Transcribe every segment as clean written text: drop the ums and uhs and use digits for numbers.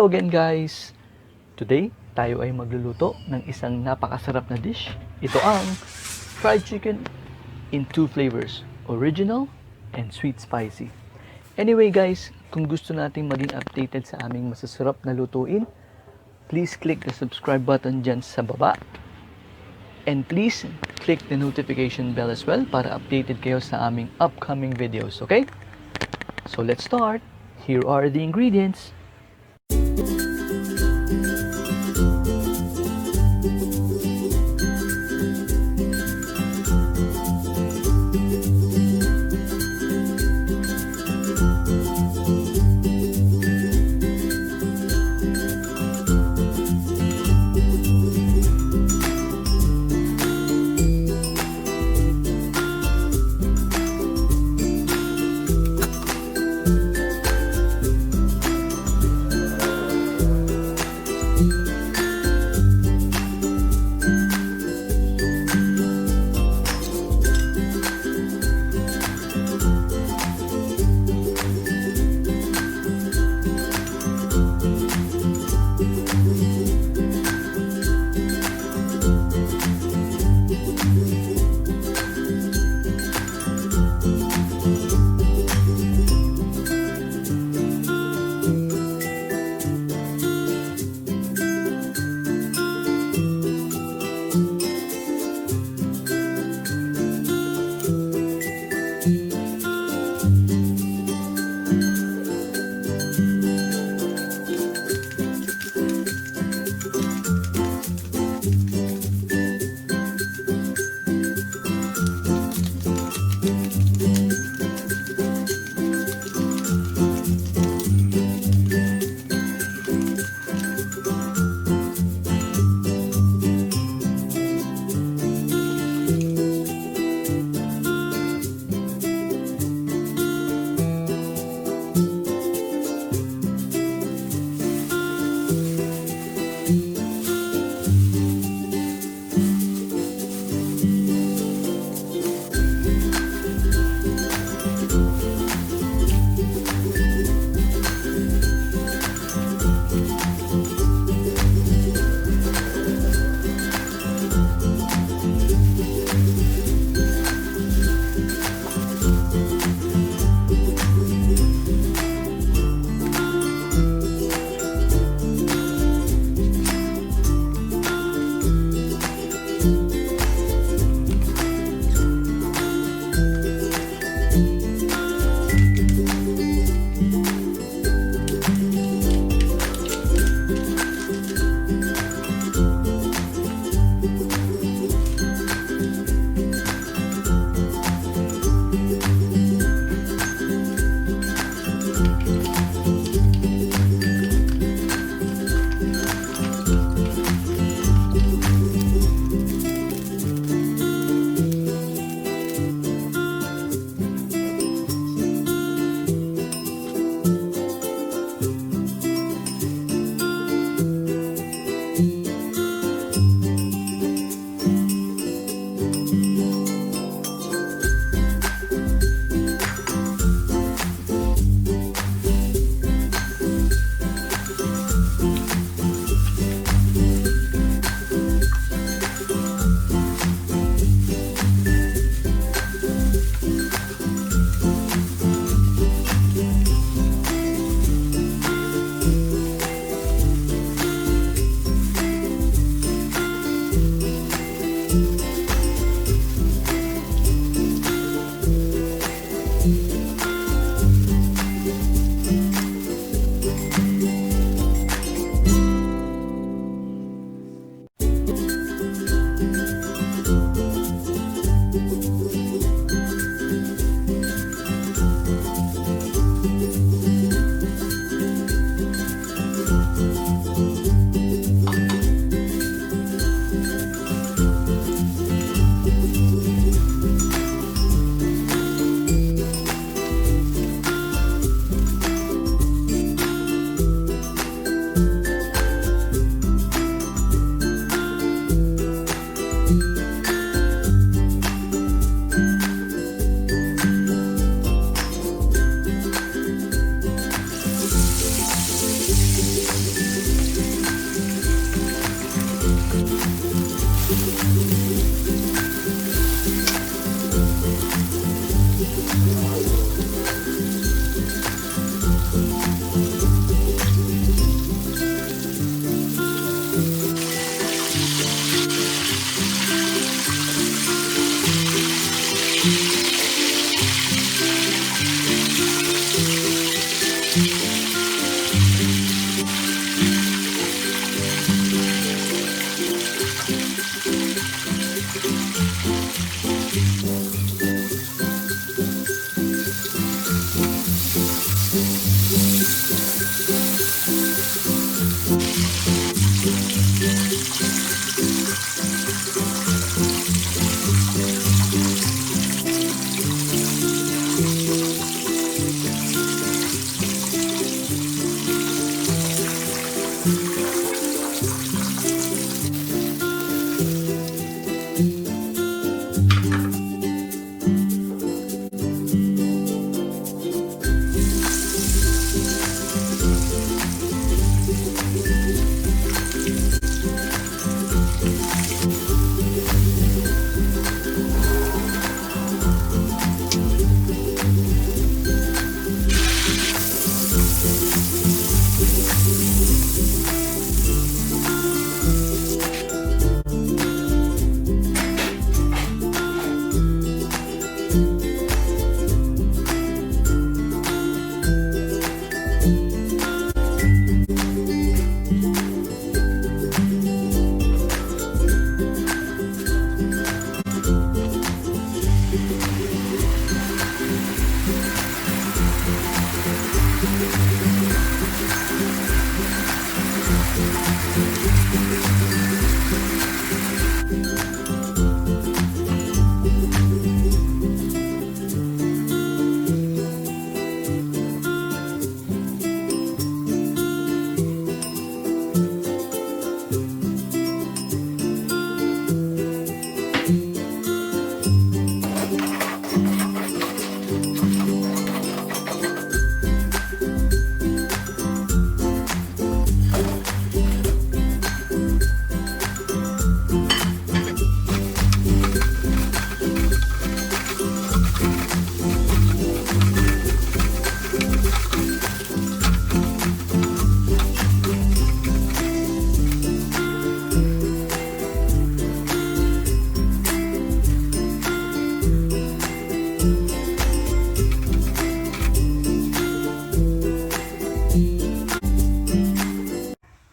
Hello again guys! Today, tayo ay magluluto ng isang napakasarap na dish. Ito ang fried chicken in two flavors, original and sweet spicy. Anyway guys, kung gusto nating maging updated sa aming masasarap na lutuin, please click the subscribe button dyan sa baba. And please click the notification bell as well para updated kayo sa aming upcoming videos, okay? So let's start! Here are the ingredients.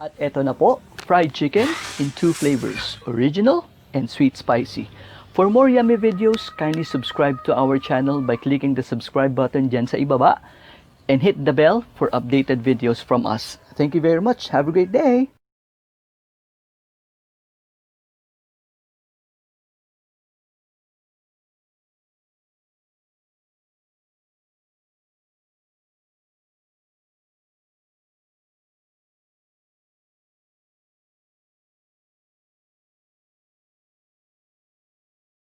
At eto na po, fried chicken in 2 flavors, original and sweet spicy. For more yummy videos, kindly subscribe to our channel by clicking the subscribe button dyan sa ibaba and hit the bell for updated videos from us. Thank you very much. Have a great day!